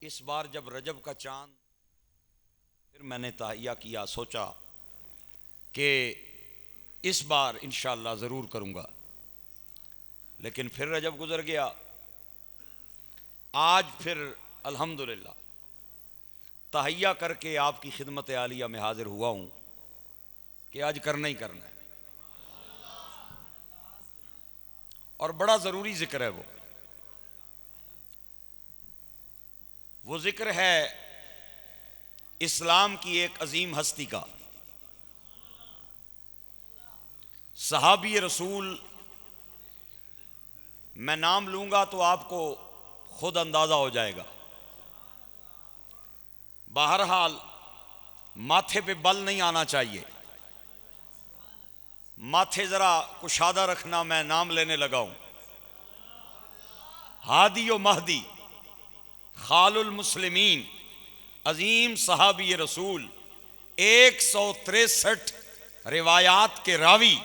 इस बार जब रजब का चांद, फिर मैंने तहैया किया, सोचा कि इस बार इंशाअल्लाह ज़रूर करूँगा, लेकिन फिर रजब गुज़र गया। आज फिर अल्हम्दुलिल्लाह तहैया करके आपकी खिदमत आलिया में हाजिर हुआ हूँ कि आज करना ही करना है, और बड़ा ज़रूरी ज़िक्र है। वो ज़िक्र है इस्लाम की एक अजीम हस्ती का, सहाबी रसूल। मैं नाम लूंगा तो आपको खुद अंदाजा हो जाएगा। बहरहाल माथे पे बल नहीं आना चाहिए, माथे जरा कुशादा रखना। मैं नाम लेने लगा हूं। हादी व महदी खालुल मुस्लिमीन, अजीम सहाबी रसूल, 163 रिवायात के रावी,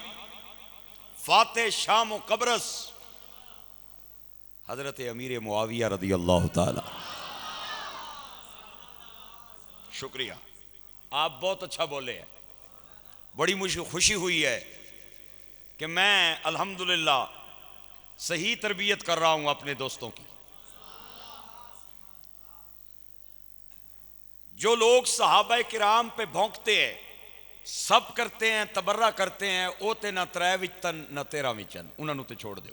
फाते शाम व कब्रस, हजरत अमीर मुआविया रदी अल्लाह ताला। शुक्रिया, आप बहुत अच्छा बोले हैं। बड़ी मुझे खुशी हुई है कि मैं अल्हम्दुलिल्लाह सही तरबियत कर रहा हूं अपने दोस्तों की। जो लोग सहाबा किराम पे भौंकते हैं, सब करते हैं, तबर्रा करते हैं, ओते ना त्रै विच तन ना 13 विचन, उन्होंने तो छोड़ दो,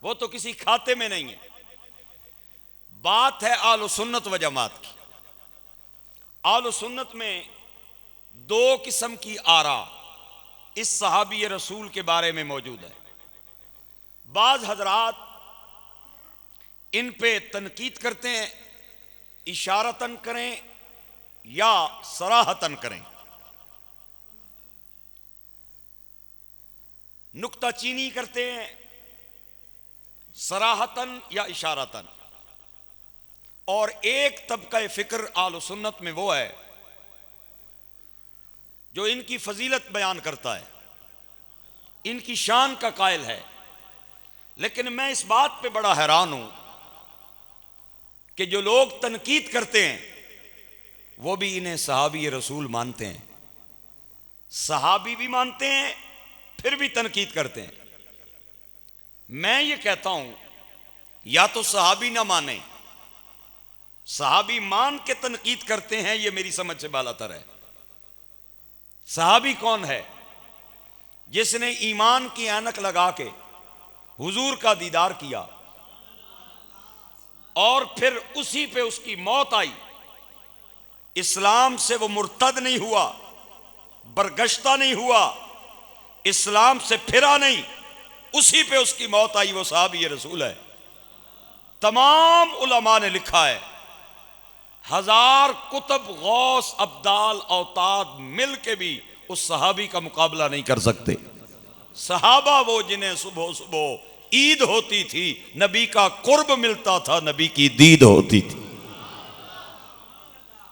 वो तो किसी खाते में नहीं है। बात है आल सुन्नत व जमात की। आल सुन्नत में दो किस्म की आरा इस सहाबी रसूल के बारे में मौजूद है। बाज हजरात इन पे तनकीद करते हैं, इशारतन करें या सराहतन करें, नुक्ताचीनी करते हैं, सराहतन या इशारतन। और एक तबका फिक्र आल सुन्नत में वो है जो इनकी फजीलत बयान करता है, इनकी शान का कायल है। लेकिन मैं इस बात पे बड़ा हैरान हूं कि जो लोग तनकीद करते हैं वो भी इन्हें सहाबी रसूल मानते हैं, सहाबी भी मानते हैं, फिर भी तनकीद करते हैं। मैं ये कहता हूं, या तो सहाबी ना माने, सहाबी मान के तनकीद करते हैं, ये मेरी समझ से बालातर है। सहाबी कौन है? जिसने ईमान की ऐनक लगा के हुजूर का दीदार किया और फिर उसी पे उसकी मौत आई, इस्लाम से वो मुर्तद नहीं हुआ, बरगश्ता नहीं हुआ, इस्लाम से फिरा नहीं, उसी पे उसकी मौत आई, वो सहाबी रसूल है। तमाम उलमा ने लिखा है, 1000 कुतुब गौस अब्दाल औताद मिल के भी उस सहाबी का मुकाबला नहीं कर सकते। सहाबा वो जिन्हें सुबह सुबह ईद होती थी, नबी का कुर्ब मिलता था, नबी की दीद होती थी।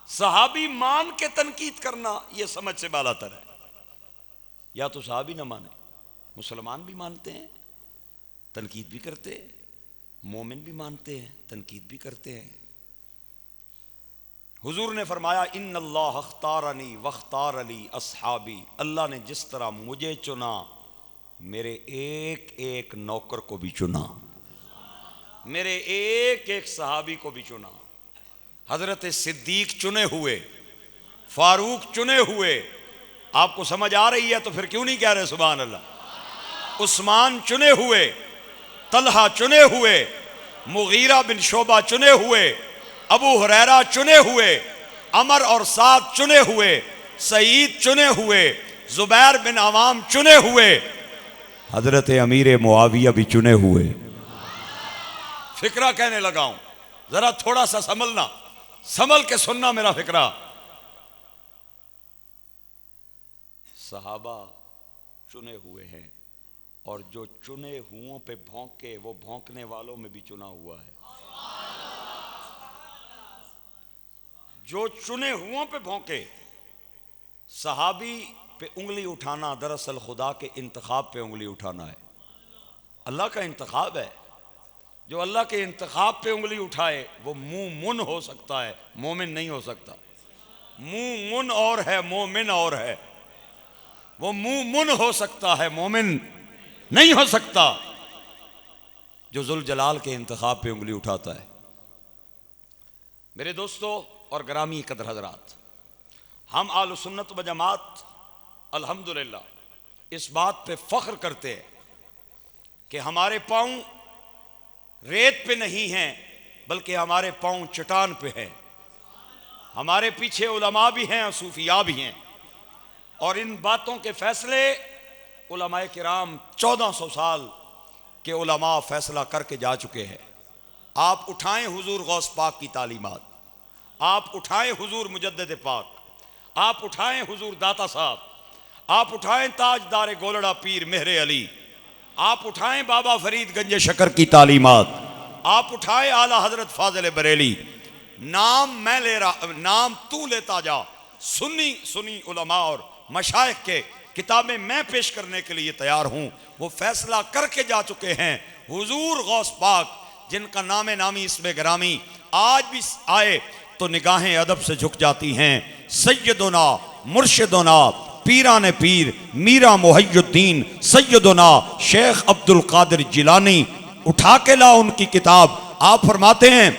सहाबी मान के तनकीद करना यह समझ से बालातर है। या तो सहाबी ना माने, मुसलमान भी मानते हैं, तनकीद भी करते हैं, मोमिन भी मानते हैं, तनकीद भी करते हैं। हुजूर ने फरमाया, इन्नल्लाह अख्तारनी वख्तार अली अस्हाबी, अल्लाह ने जिस तरह मुझे चुना, मेरे एक एक नौकर को भी चुना, मेरे एक एक सहाबी को भी चुना। हजरत सिद्दीक चुने हुए, फारूक चुने हुए। आपको समझ आ रही है तो फिर क्यों नहीं कह रहे सुभान अल्लाह। उस्मान चुने हुए, तलहा चुने हुए, मुगीरा बिन शोबा चुने हुए, अबू हुरैरा चुने हुए, अमर और साद चुने हुए, सईद चुने हुए, जुबैर बिन अवाम चुने हुए, हजरत अमीर मुआविया भी चुने हुए। फिक्रा कहने लगा हूं, जरा थोड़ा सा संभलना, संभल के सुनना मेरा फिक्रा। सहाबा चुने हुए हैं, और जो चुने हुओं पे भौंके, वो भौंकने वालों में भी चुना हुआ है। जो चुने हुओं पे भौंके, सहाबी पे उंगली उठाना दरअसल खुदा के इंतखाब पे उंगली उठाना है। अल्लाह का इंतखाब है, जो अल्लाह के इंतखाब पे उंगली उठाए वो मुंह मुन हो सकता है, मोमिन नहीं हो सकता। मुंह मुन और है, मोमिन और है। वो मुंह मुन हो सकता है, मोमिन नहीं हो सकता जो जुल जलाल के इंतखाब पे उंगली उठाता है। मेरे दोस्तों और ग्रामी कदर हजरात, हम आल सुन्नत व जमात अल्हम्दुलिल्लाह इस बात पे फख्र करते हैं कि हमारे पांव रेत पे नहीं हैं, बल्कि हमारे पांव चट्टान पे हैं। हमारे पीछे उलमा भी हैं और सूफिया भी हैं, और इन बातों के फैसले उलमाए किराम 1400 साल के उलमा फैसला करके जा चुके हैं। आप उठाएं हुजूर गौस पाक की तालीमात, आप उठाएं हुजूर मुजद्दिद पाक, आप उठाएं हुजूर दाता साहब, आप उठाएं ताजदार गोलड़ा पीर मेहरे अली, आप उठाएं बाबा फरीद गंज शकर की तालीमात, आप उठाएं आला हजरत फाजिल बरेली। नाम मैं ले रहा, नाम तू लेता जा। सुन्नी सुन्नी उलमा और मशाइख के किताबें मैं पेश करने के लिए तैयार हूं। वो फैसला करके जा चुके हैं। हुजूर गौस पाक जिनका नामे नामी इसमें ग्रामी आज भी आए तो निगाहें अदब से झुक जाती हैं। सैयदुना मुर्शिदुना पीरान पीर मीरा मुहय्युद्दीन सैयदुना शेख अब्दुल कादिर जिलानी, उठा के ला उनकी किताब। आप फरमाते हैं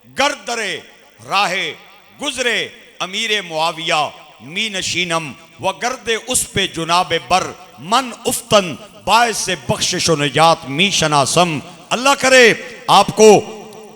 गर्दरे राहे गुजरे अमीरे मुआविया मी नशीनम व गर्दे उस पे जुनाबे बर मन उफ्तन बायस से बख्शिश व निजात मी शनासम। अल्लाह करे आपको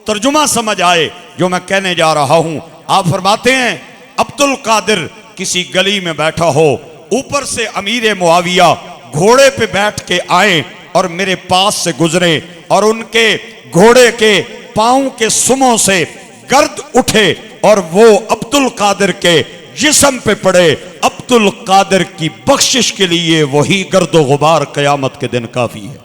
तर्जुमा समझ आए जो मैं कहने जा रहा हूं। आप फरमाते हैं अब्दुल कादिर किसी गली में बैठा हो, ऊपर से अमीर मुआविया घोड़े पे बैठ के आए और मेरे पास से गुजरे, और उनके घोड़े के पांव के सुमों से गर्द उठे और वो अब्दुल कादिर के जिस्म पे पड़े। अब्दुल कादिर की बख्शिश के लिए वही गर्दो गुबार कयामत के दिन काफी है।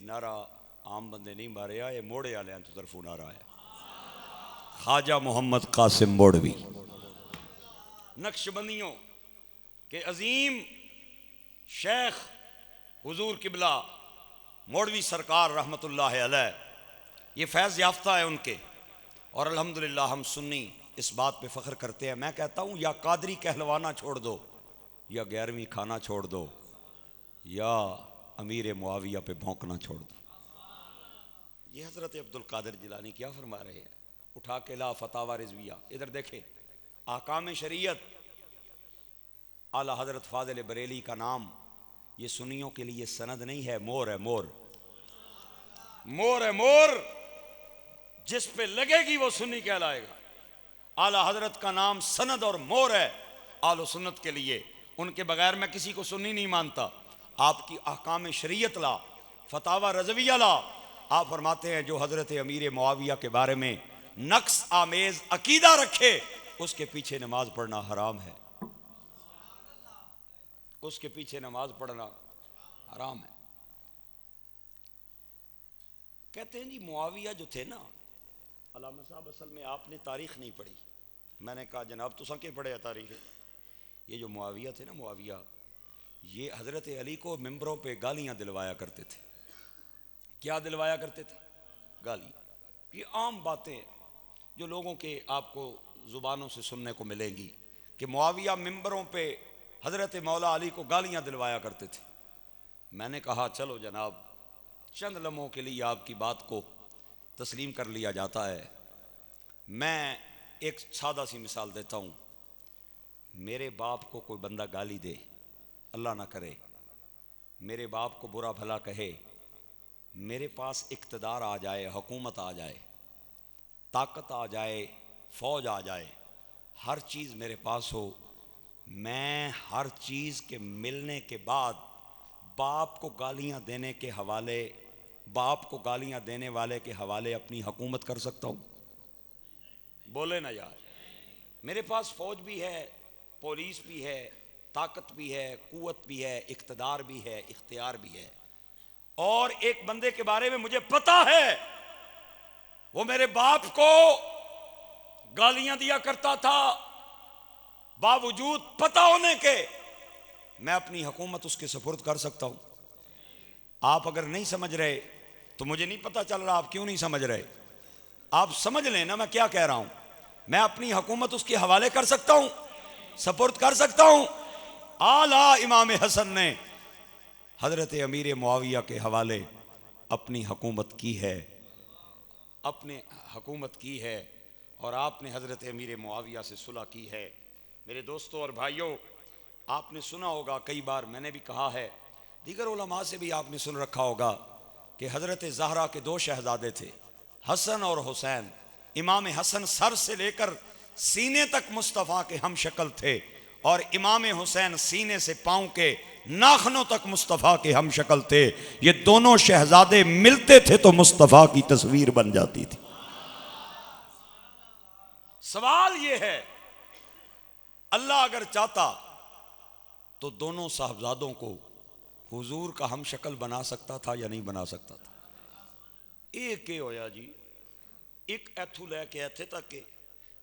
नारा आम बंदे नहीं मारे, ये मोड़े वाले तो तरफों नारा आया। ख्वाजा मोहम्मद कासिम मोड़वी नक्शबंदियों के अजीम शेख हुजूर किबला मोड़वी सरकार रहमतुल्लाह अलैह, ये फैज़ याफ्ता है उनके, और अल्हम्दुलिल्लाह हम सुन्नी इस बात पे फ़ख्र करते हैं। मैं कहता हूँ या कादरी कहलवाना छोड़ दो, या 11वीं खाना छोड़ दो, या अमीर मुआविया पे भौंकना छोड़ दो। ये हज़रत अब्दुल कादिर जिलानी क्या फरमा रहे हैं? उठा के ला फतावा रिजविया, इधर देखे आकाम शरीयत आला हज़रत फाजिल बरेली का नाम ये सुन्नियों के लिए सनद नहीं है, मोर है, मोर मोर है, मोर जिस पे लगेगी वो सुन्नी कहलाएगा। आला हज़रत का नाम सनद और मोर है आलो सुन्नत के लिए, उनके बगैर मैं किसी को सुन्नी नहीं मानता। आपकी अहकाम शरीयत ला, फतावा रज़विया ला। आप फरमाते हैं जो हज़रत अमीर मुआविया के बारे में नक्स आमेज अकीदा रखे उसके पीछे नमाज पढ़ना हराम है, उसके पीछे नमाज पढ़ना हराम है। कहते हैं जी मुआविया जो थे ना, अल्लामा साहब असल में आपने तारीख नहीं पढ़ी। मैंने कहा जनाब तुसा के पढ़े तारीख। ये जो मुआविया थे ना, मुआविया ये हज़रत अली को मिंबरों पे गालियां दिलवाया करते थे। क्या दिलवाया करते थे? गालियां। ये आम बातें जो लोगों के आपको ज़ुबानों से सुनने को मिलेंगी कि मुआविया मिंबरों पे हज़रत मौला अली को गालियां दिलवाया करते थे। मैंने कहा चलो जनाब चंद लम्हों के लिए आपकी बात को तस्लीम कर लिया जाता है। मैं एक सादा सी मिसाल देता हूँ। मेरे बाप को कोई बंदा गाली दे, अल्लाह ना करे, मेरे बाप को बुरा भला कहे, मेरे पास इक़्तिदार आ जाए, हुकूमत आ जाए, ताकत आ जाए, फ़ौज आ जाए, हर चीज़ मेरे पास हो, मैं हर चीज़ के मिलने के बाद बाप को गालियाँ देने के हवाले, बाप को गालियाँ देने वाले के हवाले अपनी हुकूमत कर सकता हूँ? बोले ना यार। मेरे पास फौज भी है, पुलिस भी है, ताकत भी है, कुव्वत भी है, इख्तिदार भी है, इख्तियार भी है। और एक बंदे के बारे में मुझे पता है, वो मेरे बाप को गालियां दिया करता था, बावजूद पता होने के मैं अपनी हुकूमत उसके सुपुर्द कर सकता हूं। आप अगर नहीं समझ रहे तो मुझे नहीं पता चल रहा आप क्यों नहीं समझ रहे। आप समझ लें ना मैं क्या कह रहा हूं। मैं अपनी हुकूमत उसके हवाले कर सकता हूं, सुपुर्द कर सकता हूं। आला इमाम हसन ने हजरत अमीर मुआविया के हवाले अपनी हुकूमत की है, अपने हुकूमत की है। और आपने हजरत अमीर मुआविया से सुलह की है। मेरे दोस्तों और भाइयों, आपने सुना होगा, कई बार मैंने भी कहा है, दीगर उलमा से भी आपने सुन रखा होगा कि हजरत ज़हरा के दो शहजादे थे, हसन और हुसैन। इमाम हसन सर से लेकर सीने तक मुस्तफ़ा के हम शक्ल थे और इमाम हुसैन सीने से पांव के नाखनों तक मुस्तफ़ा के हम शक्ल थे। ये दोनों शहजादे मिलते थे तो मुस्तफ़ा की तस्वीर बन जाती थी। सवाल ये है, अल्लाह अगर चाहता तो दोनों साहबजादों को हुजूर का हम शक्ल बना सकता था या नहीं बना सकता था। एक के होया जी, एक ऐथू लैके ऐथे तक के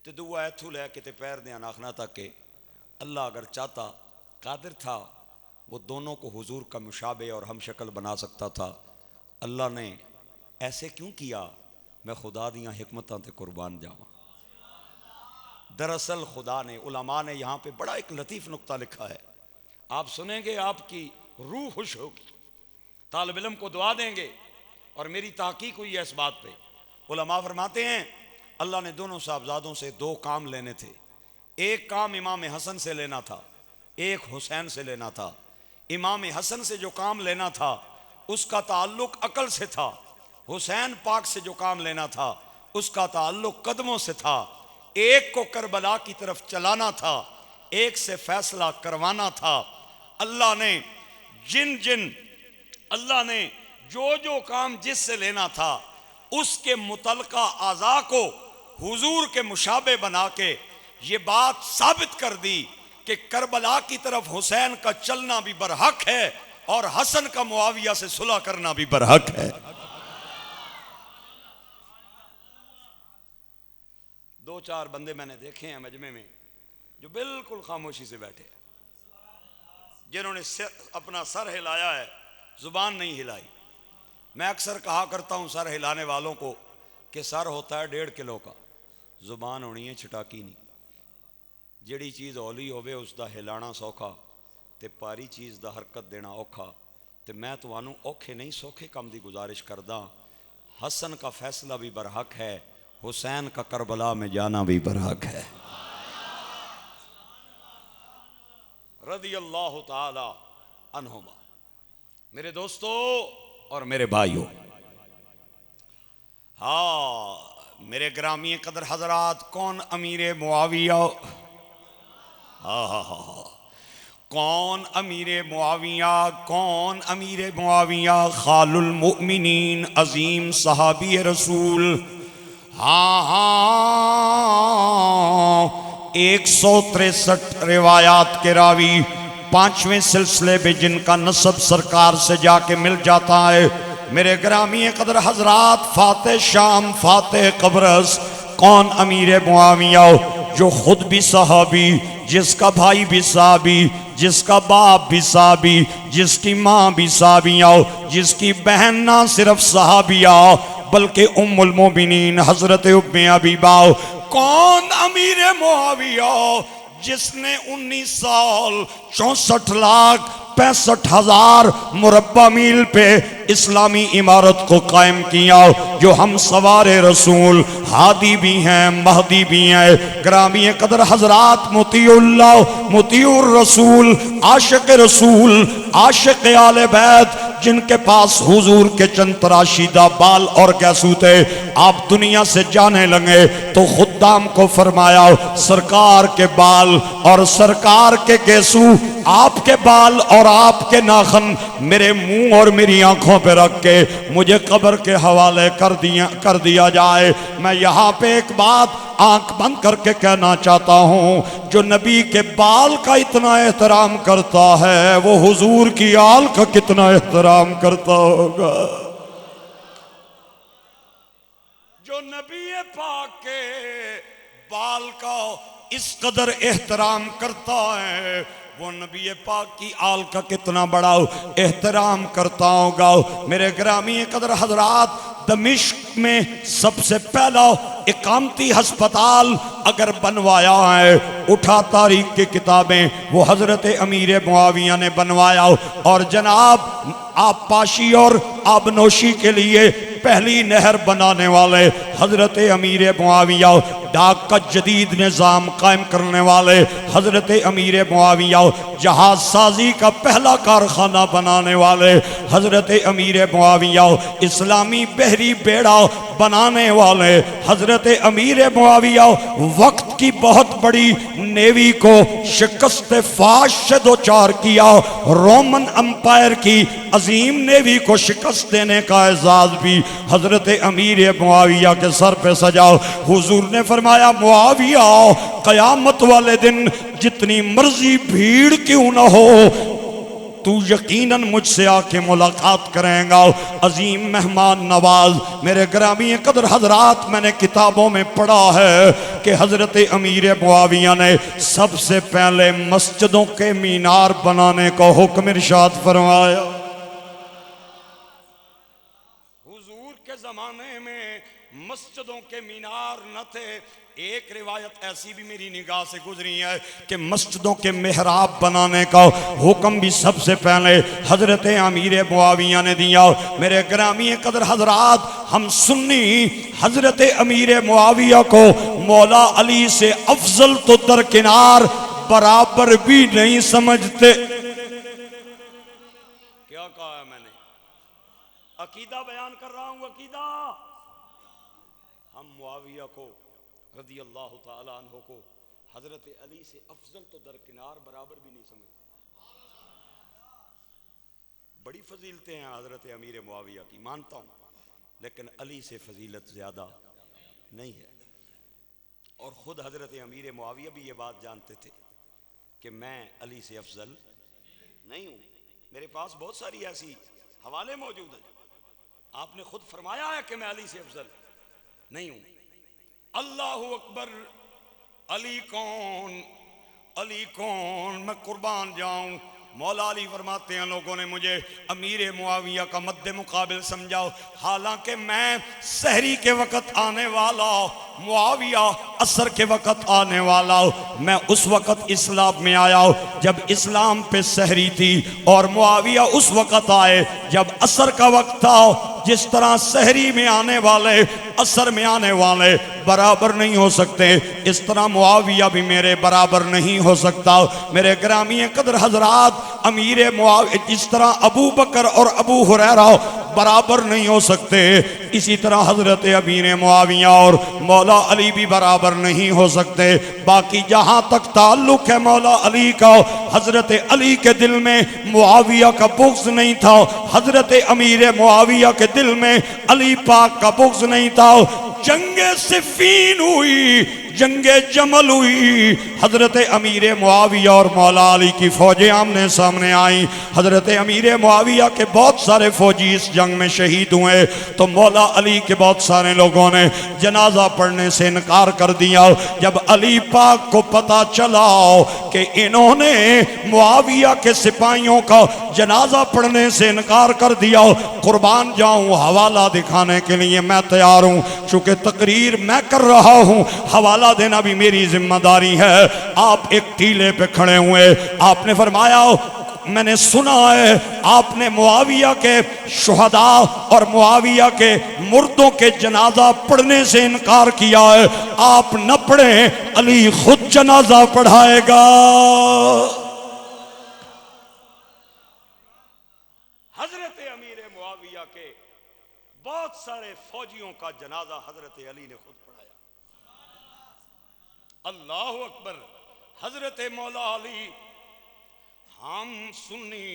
ते दूआ ऐथू लैके ते पैर दे नाखना तक के। अल्लाह अगर चाहता, कादिर था, वो दोनों को हुजूर का मुशाबे और हम शक्ल बना सकता था। अल्लाह ने ऐसे क्यों किया, मैं खुदा दियां हिकमतां ते कुर्बान जावां। दरअसल खुदा ने, उलमा ने यहाँ पे बड़ा एक लतीफ़ नुक्ता लिखा है, आप सुनेंगे आपकी रूह खुश होगी। तालिब इल्म को दुआ देंगे और मेरी ताकीक हुई है इस बात पे। उलमा फरमाते हैं अल्लाह ने दोनों साहबजादों से दो काम लेने थे। एक काम इमाम हसन से लेना था, एक हुसैन से लेना था। इमाम हसन से जो काम लेना था उसका ताल्लुक अकल से था, हुसैन पाक से जो काम लेना था उसका ताल्लुक कदमों से था। एक को करबला की तरफ चलाना था, एक से फैसला करवाना था। अल्लाह ने अल्लाह ने जो जो काम जिससे लेना था उसके मुतलका आज़ा को हुजूर के मुशाबे बना के ये बात साबित कर दी कि करबला की तरफ हुसैन का चलना भी बरहक है और हसन का मुआविया से सुलह करना भी बरहक है। दो चार बंदे मैंने देखे हैं मजमे में जो बिल्कुल खामोशी से बैठे हैं, जिन्होंने अपना सर हिलाया है, जुबान नहीं हिलाई। मैं अक्सर कहा करता हूं सर हिलाने वालों को कि सर होता है 1.5 किलो का, जुबान होनी है छटाकी नहीं। जिहड़ी चीज़ हौली होवे उसका हिलाना सौखा ते भारी चीज़ का हरकत देना औखा। ते मैं तुहानू औखे नहीं सौखे काम की गुजारिश करदा। हसन का फैसला भी बरहक है, हुसैन का करबला में जाना भी बरहक है। रज़ी अल्लाह ताला अन्हुमा। मेरे दोस्तों और मेरे भाइयों, हाँ मेरे ग्रामीय कदर हजरात, कौन अमीर मुआविया, हाँ कौन अमीर मुआविया, कौन अमीर मुआविया, खालुल मुमिनीन अजीम सहाबी रसूल। हाँ हाँ 163 रिवायात के रावी, 5वें सिलसिले में जिनका नसब सरकार से जाके मिल जाता है। मेरे ग्रामीय कदर हजरात, फाते शाम फाते कब्रस, कौन अमीर मुआविया, जो खुद भी सहाबी, जिसका भाई भी साहबी, जिसका बाप भी साहबी, जिसकी माँ भी साहबिया, जिसकी बहन ना सिर्फ सहाबिया बल्कि उम्मुल मोमिनीन हजरत उम्मे हबीबा। कौन अमीर मुआविया जिसने 19 साल 64 लाख 65,000 मुरब्बा मील पे इस्लामी इमारत को कायम किया, जो हम सवारे रसूल हादी भी हैं महदी भी हैं। ग्रामीय कदर हजरात, मुतीउल्लाह मुतीउर रसूल, आशिक रसूल, आशिक आले बैत, जिनके पास हुजूर के चंद तराशीदा बाल और कैसू थे। आप दुनिया से जाने लगे तो खुद्दाम को फरमाया सरकार के बाल और सरकार के गेसू, आपके बाल और आपके नाखन मेरे मुंह और मेरी आंखों पे रख के मुझे कब्र के हवाले कर दिया जाए। मैं यहाँ पे एक बात आंख बंद करके कहना चाहता हूं, जो नबी के बाल का इतना एहतराम करता है वो हुजूर की आल का कितना एहतराम करता होगा। जो नबी पाक के बाल का इस कदर एहतराम करता है वो नबी पाक की आल का कितना बड़ा एहतराम करता होगा। मेरे ग्रामीण कदर हजरात, दमिश्क में सबसे पहला इकामती अस्पताल अगर बनवाया है, उठा तारीख की किताबें, वो हजरत अमीर मुआविया ने बनवाया। और जनाब आबपाशी और आबनोशी के लिए पहली नहर बनाने वाले हजरत अमीर मुआविया, डाक का जदीद निज़ाम कायम करने वाले हजरत अमीर मुआविया, जहाज साजी का पहला कारखाना बनाने वाले हजरत अमीर मुआविया, इस्लामी बहरी बेड़ा बनाने वाले हजरत अमीर मुआविया, वक्त की बहुत बड़ी नेवी को शिकस्त फाश से दो चार किया, रोमन अंपायर की अजीम नेवी को शिकस्त देने का एजाज भी हजरत अमीर मुआविया के सर पे सजाओ। हुजूर ने फरमाया, मुआविया कयामत वाले दिन जितनी मर्जी भीड़ क्यों ना हो, तू यकीनन मुझसे आके मुलाकात करेगा, अजीम मेहमान नवाज। मेरे ग्रामीण कदर हजरात, मैंने किताबों में पढ़ा है कि हजरत अमीर मुआविया ने सबसे पहले मस्जिदों के मीनार बनाने का हुक्म इरशाद फरमाया। हुजूर के जमाने में मस्जिदों के मीनार न थे। एक रिवायत ऐसी भी मेरी निगाह से गुजरी है कि मस्जिदों के मेहराब बनाने का हुक्म भी सबसे पहले हजरत अमीर मुआविया ने दिया। मेरे ग्रामीण कदर हजरात, हम सुन्नी हजरत अमीर मुआविया को मौला अली से अफजल तो दरकिनार बराबर भी नहीं समझते। क्या कहा है मैंने? अकीदा बयान कर रहा हूं, अकीदा। हम मुआविया को रज़ी अल्लाह ताला अन्हु को हजरत अली से अफजल तो दरकिनार बराबर भी नहीं समझते। बड़ी फजीलतें हैं हजरत अमीर मुआविया की, मानता हूं, लेकिन अली से फजीलत ज्यादा नहीं है। और खुद हजरत अमीर मुआविया भी ये बात जानते थे कि मैं अली से अफजल नहीं हूं। मेरे पास बहुत सारी ऐसी हवाले मौजूद हैं, आपने खुद फरमाया है कि मैं अली से अफजल नहीं हूं। अल्लाहु अकबर, अली कौन, अली कौन, मैं कुर्बान जाऊं। मौला अली फरमाते हैं, लोगों ने मुझे अमीर मुआविया का मद्दे मुकाबिल समझाओ, हालांकि मैं सहरी के वक़्त आने वाला, मुआविया असर के वक़्त आने वाला। मैं उस वक़्त इस्लाम में आया जब इस्लाम पे सहरी थी, और मुआविया उस वक़्त आए जब असर का वक्त था। जिस तरह सहरी में आने वाले असर में आने वाले बराबर नहीं हो सकते, इस तरह मुआविया भी मेरे बराबर नहीं हो सकता। मेरे ग्रामीण कदर हजरात, अमीर मुआविया जिस तरह अबू बकर और अबू हुरैरा बराबर नहीं हो सकते, इसी तरह हजरत अमीर मुआविया और मौला अली भी बराबर नहीं हो सकते। बाकी जहां तक ताल्लुक है मौला अली का, हजरत अली के दिल में मुआविया का बुग़्ज़ नहीं था, हजरत अमीर मुआविया के दिल में अली पाक का बुग़्ज़ नहीं था। जंगे सिफ़ीन हुई, जंगे जमल हुई, हजरत अमीर मुआविया और मौला अली की फौजें आमने सामने आई। हजरत अमीर मुआविया के बहुत सारे फौजी इस जंग में शहीद हुए, तो मौला अली के बहुत सारे लोगों ने जनाजा पढ़ने से इनकार कर दिया। जब अली पाक को पता चला कि इन्होंने मुआविया के सिपाहियों का जनाजा पढ़ने से इनकार कर दिया, कुर्बान जाऊं, हवाला दिखाने के लिए मैं तैयार हूं। चूंकि तकरीर मैं कर रहा हूं, हवाला देना भी मेरी जिम्मेदारी है। आप एक टीले पे खड़े हुए, आपने फरमाया, मैंने सुना है आपने मुआविया के शुहदा और मुआविया के मुर्दों के जनाजा पढ़ने से इनकार किया है। आप न पढ़े, अली खुद जनाजा पढ़ाएगा। हजरत अमीर मुआविया के बहुत सारे फौजियों का जनाजा हजरत अली ने खुद पढ़ाया। अल्लाह अकबर। हजरत मौला अली, हम सुन्नी,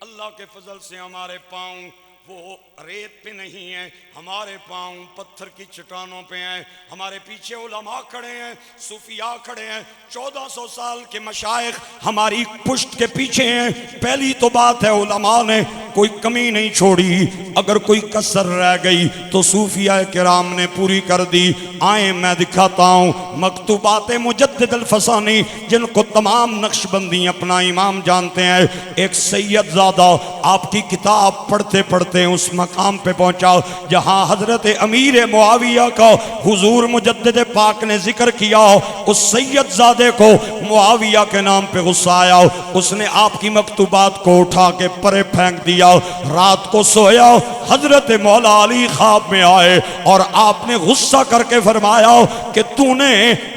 अल्लाह के फजल से हमारे पांव वो रेत पे नहीं है, हमारे पांव पत्थर की चट्टानों पे हैं, हमारे पीछे उलमा खड़े हैं, सूफिया खड़े हैं, 1400 साल के मशाइख हमारी पुश्त के पीछे हैं। पहली तो बात है उलमा ने कोई कमी नहीं छोड़ी, अगर कोई कसर रह गई तो सूफिया किराम ने पूरी कर दी। आए मैं दिखाता हूँ मकतूबात मुजद्दिद अल-फसानी, जिनको तमाम नक्शबंदी अपना इमाम जानते हैं। एक सैयदजादा आपकी किताब पढ़ते पढ़ते उस मकाम पे पहुंचा जहां हजरत अमीर मुआविया का हुजूर मुजद्दिद पाक ने जिक्र किया। उस सैयदजादे को मुआविया के नाम पे गुस्सा आया, उसने आपकी मकतूबात को उठा के परे फेंक दिया। रात को सोया, हजरत मौला अली ख्वाब में आए और आपने गुस्सा करके फरमाया कि तूने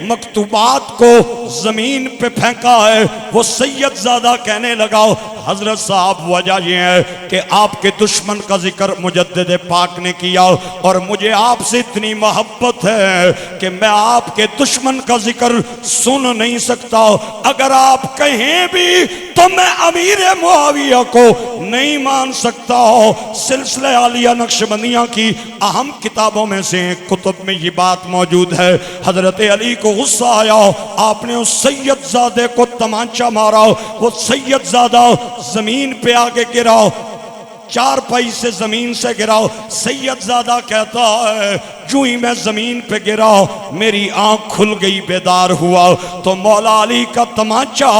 मकतूबात को जमीन पे फेंका है। वो सैयदजादा कहने लगा हजरत साहब वजह यह है कि आपके दुश्मन का जिक्र मुजद्दिद पाक ने किया और मुझे आपसे इतनी मोहब्बत है कि मैं आपके दुश्मन का जिक्र सुन नहीं सकता। अगर आप कहें भी तो मैं अमीर मुआविया को नहीं मान सकता। सिलसिले आलिया नक्शबंदियां की अहम किताबों में से एक कुतुब में ये बात मौजूद है। हजरत अली को गुस्सा आया, आपने उस सैयदजादे को तमाचा मारा। वो सैयदजादा जमीन पे आके गिरा, चारपाई से जमीन से गिरा। सैयदजादा कहता है जो ही मैं जमीन पे गिरा मेरी आंख खुल गई, बेदार हुआ तो मौला अली का तमाचा,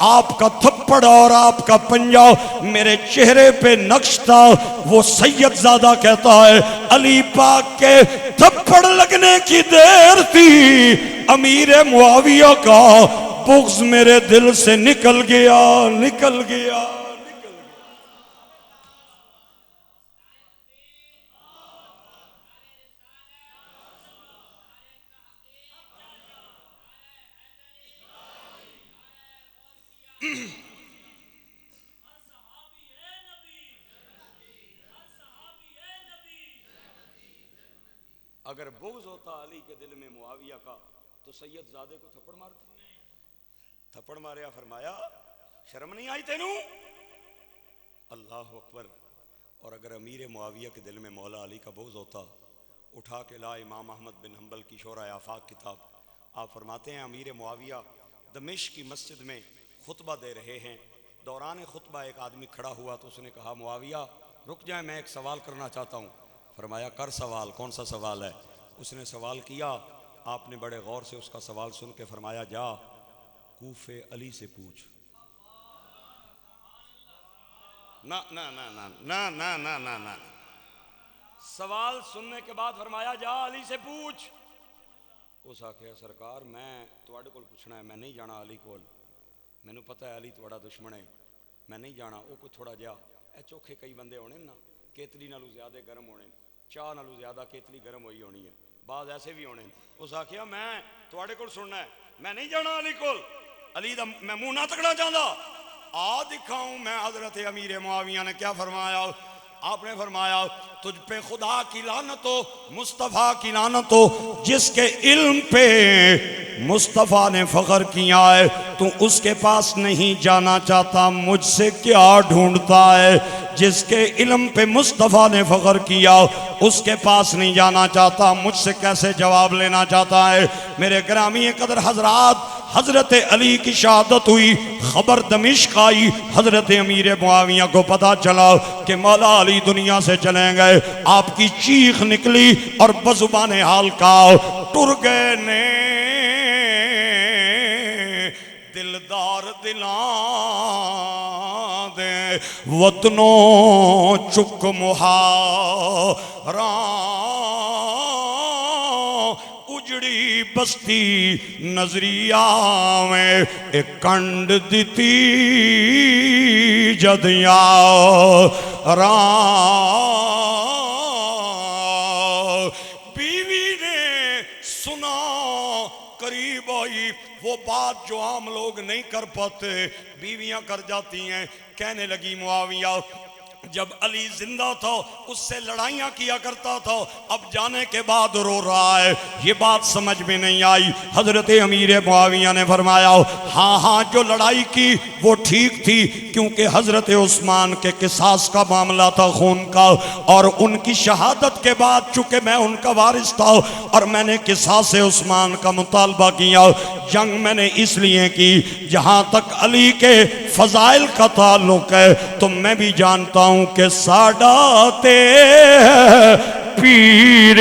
आपका थप्पड़ और आपका पंजा मेरे चेहरे पे नक्श था। वो सैयदजादा कहता है अली पाक के थप्पड़ लगने की देर थी, अमीर मुआविया का बुग़्ज़ मेरे दिल से निकल गया, निकल गया। अगर बुग़्ज़ होता अली के दिल में मुआविया का तो सैयदजादे को थप्पड़ मारते। थप्पड़ मारिया, फरमाया शर्म नहीं आई तेनू? अल्लाह अकबर। और अगर अमीर मुआविया के दिल में मौला अली का बुग़्ज़ होता, उठा के ला इमाम अहमद बिन हम्बल की शोरा आफाक किताब, आप फरमाते हैं अमीर मुआविया दमिश्क की मस्जिद में खुतबा दे रहे हैं। दौरान खुतबा एक आदमी खड़ा हुआ तो उसने कहा मुआविया रुक जाए, मैं एक सवाल करना चाहता हूँ। फरमाया कर सवाल, कौन सा सवाल है? उसने सवाल किया, आपने बड़े गौर से उसका सवाल सुन के फरमाया जा कूफे अली से पूछ। ना ना ना ना ना ना ना ना ना, सवाल सुनने के बाद फरमाया जा अली से पूछ। उस आखे सरकार मैं तुहाडे कोल पूछना है, मैं नहीं जाना अली कोल, मैनू पता है अली तुहाडा दुश्मन है, मैं नहीं जाना। वो कोई थोड़ा जा ए चोखे कई बंदे होने ना, केतली नालों ज्यादा गर्म होने, चाह नालों ज्यादा केतली गर्म हुई होनी है, बाद ऐसे भी होने। उस आखिया मैं तुहाडे कोल सुनना है, मैं नहीं जाना अली कोल, अली दा मैं मुंह ना तकना चाहता। आ दिखाऊं मैं हजरत अमीर मुआविया ने क्या फरमाया। आपने फरमाया तुझ पे खुदा की लानत हो, मुस्तफ़ा की लानत हो, जिसके इल्म पे मुस्तफ़ा ने फ़ख्र किया है तू उसके पास नहीं जाना चाहता, मुझसे क्या ढूंढता है? जिसके इल्म पे मुस्तफ़ा ने फ़ख्र किया उसके पास नहीं जाना चाहता, मुझसे कैसे जवाब लेना चाहता है? मेरे ग्रामी कदर हजरात, हजरत अली की शहादत हुई, खबर दमिश्क आई, हजरत अमीर मुआविया को पता चला कि मौला अली दुनिया से चले गए। आपकी चीख निकली और बजुबान हाल का टुर गए ने दिलदार दिला दे वतनों चुक मुहारा, उजड़ी बस्ती नजरिया में एक कंड दिती जदिया रा। बीवी ने सुना करीब आई, वो बात जो आम लोग नहीं कर पाते बीवियां कर जाती हैं। कहने लगी मुआविया जब अली जिंदा था उससे लड़ाइयां किया करता था, अब जाने के बाद रो रहा है। ये बात समझ में नहीं आई। हजरत अमीर मुआविया ने फरमाया हाँ हाँ जो लड़ाई की वो ठीक थी, क्योंकि हजरत उस्मान के किसास का मामला था, खून का, और उनकी शहादत के बाद चूंकि मैं उनका वारिस था और मैंने किसास उस्मान का मुतालबा किया, जंग मैंने इसलिए की। जहां तक अली के फजाइल का ताल्लुक है तो मैं भी जानता हूं कि साडाते पीर,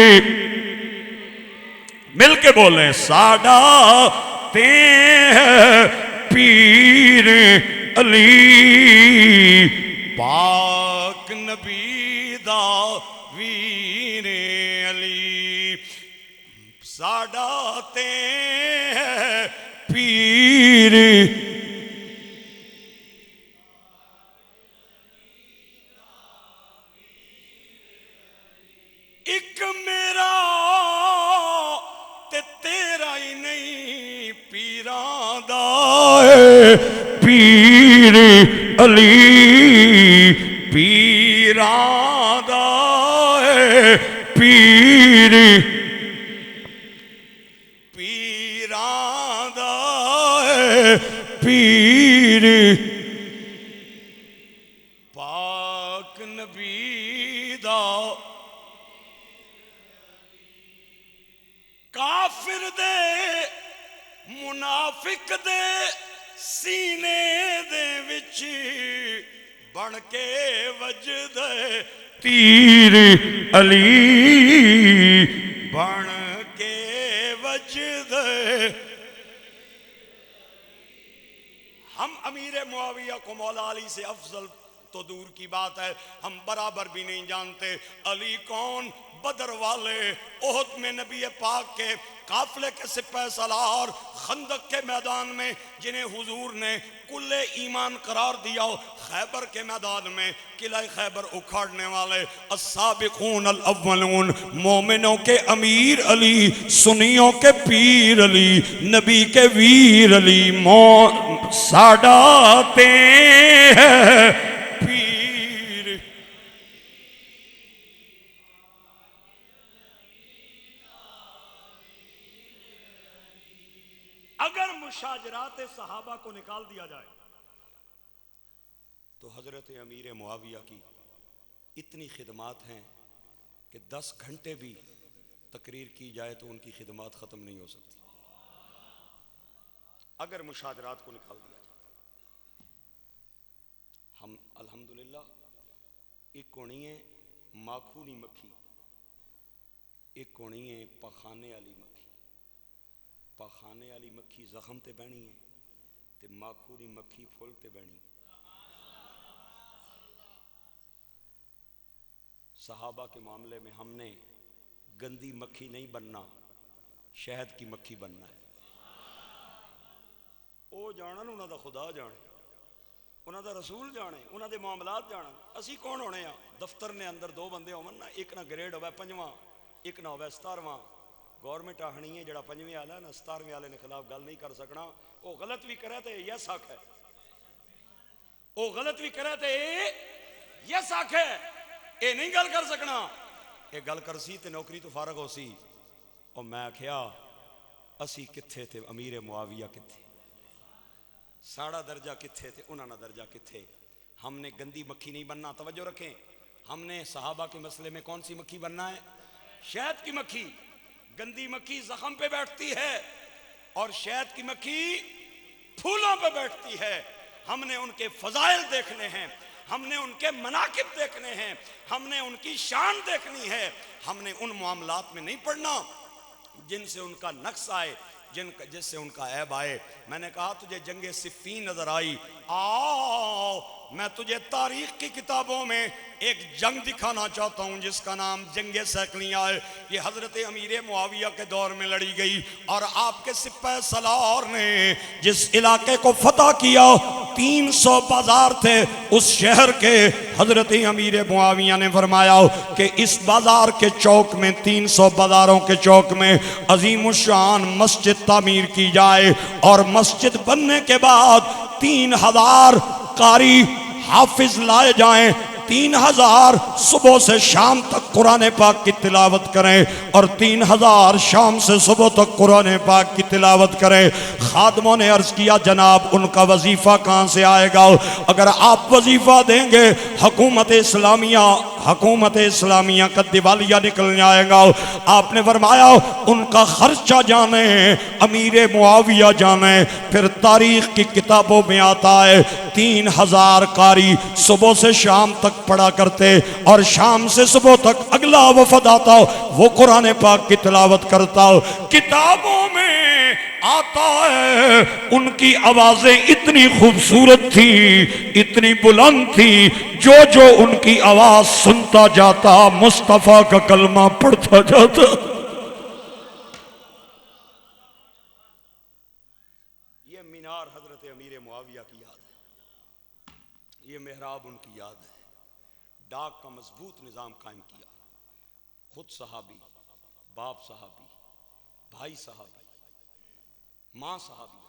मिलके बोले साडाते पीर अली, पाक नबी दा वीर अली, साडाते पीर एक मेरा ते तेरा ही नहीं पीरां दा पीर अली, पीरां दा पीर, पीरां दा पीर, पाक नबी दा काफिर दे मुनाफिक दे सीने दे विच बन के वजदे तीर अली, बन के वजदे। हम अमीर मुआविया को मौला अली से अफजल तो दूर की बात है, हम बराबर भी नहीं जानते। अली कौन? बदर वाले, ओहद में नबी पाक के काफिले के सिपाही सलार, खंदक के मैदान में जिन्हें हुजूर ने कुल्ले ईमान करार दिया, खैबर के मैदान में किला खैबर उखाड़ने वाले अस्साबिकून अल अव्वलून, मोमिनों के अमीर अली, सुन्नियों के पीर अली, नबी के वीर अली, साडाते पीर। अगर मुशाजरात सहाबा को निकाल दिया जाए तो हजरत अमीर मुआविया की इतनी खिदमात हैं कि 10 घंटे भी तकरीर की जाए तो उनकी खिदमात खत्म नहीं हो सकती, अगर मुशाजरात को निकाल दिया जाए। हम अल्हम्दुलिल्लाह एक कोणी है माखूनी मक्खी, एक कोणी है पखाने वाली मक्खी। पखाने वाली मक्खी जख्म ते बहनी है ते माखूनी मक्खी फुल ते बहनी। सहाबा के मामले में हमने गंदी मक्खी नहीं बनना, शहद की मक्खी बनना है। वो जानन उन्हां दा खुदा जाने, उन्हां दा रसूल जाने, उन्हां दे मामलात जानन। असी कौन होने आ? दफ्तर ने अंदर 2 बंदे होवन ना, एक ना ग्रेड होवे 5वां, एक ना होवे 17वां। गौरमेंट आखनी है जड़ा 5वें वाला ना 17वें वाले ने खिलाफ गल नहीं कर सकना। वो गलत भी करे तो यस आख है, वो गलत भी करे तो यस आख है, ये नहीं गल कर सकना। ये गल कर सी ते नौकरी तो फारग हो सी। और मैं आख्या असी किथे थे, अमीर मुआविया किथे, साड़ा दर्जा किथे थे, उन्होंने दर्जा किथे। हमने गंदी मक्खी नहीं बनना, तवज्जो रखें। हमने सहाबा के मसले में कौन सी मक्खी बनना है? शहद की मक्खी। गंदी मक्खी जख्म पे बैठती है और शहद की मक्खी फूलों पे बैठती है। हमने उनके फजाइल देखने हैं, हमने उनके मनाकिब देखने हैं, हमने उनकी शान देखनी है। हमने उन मामलात में नहीं पढ़ना जिनसे उनका नक्स आए, जिससे उनका ऐब आए। मैंने कहा तुझे जंगे सिफ़ीन नजर आई, आओ मैं तुझे तारीख की किताबों में एक जंग दिखाना चाहता हूं जिसका नाम जंगे सैकलियां है। ये हजरत अमीर मुआविया के दौर में लड़ी गई और आपके सिपाही सलार ने जिस इलाके को फतह किया, 300 बाजार थे उस शहर के। हजरत अमीर मुआविया ने फरमाया कि इस बाजार के चौक में, 300 बाजारों के चौक में अजीमुशान मस्जिद तामीर की जाए और मस्जिद बनने के बाद 3000 कारी हाफिज लाए जाएं 3000 सुबह से शाम तक कुरान पाक की तिलावत करें और 3000 शाम से सुबह तक कुरान पाक की तिलावत करें। खादमों ने अर्ज किया जनाब उनका वजीफा कहाँ से आएगा? अगर आप वजीफा देंगे हुकूमत इस्लामिया का दिवालिया निकल जाएगा। आपने फरमाया उनका खर्चा जाने अमीर मुआविया जाने। फिर तारीख की किताबों में आता है 3000 कारी सुबह से शाम तक पढ़ा करते और शाम से सुबह तक अगला वफद आता वो कुरान पाक की तिलावत करता। किताबों में आता है उनकी आवाजें इतनी खूबसूरत थी, इतनी बुलंद थी, जो जो उनकी आवाज सुनता जाता मुस्तफा का कलमा पढ़ता जाता। ये मीनार हजरत अमीर मुआविया की याद है, ये मेहराब उनकी याद है। डाक का मजबूत निजाम कायम किया। खुद सहाबी, बाप सहाबी, भाई सहाबी, माँ सहाबी,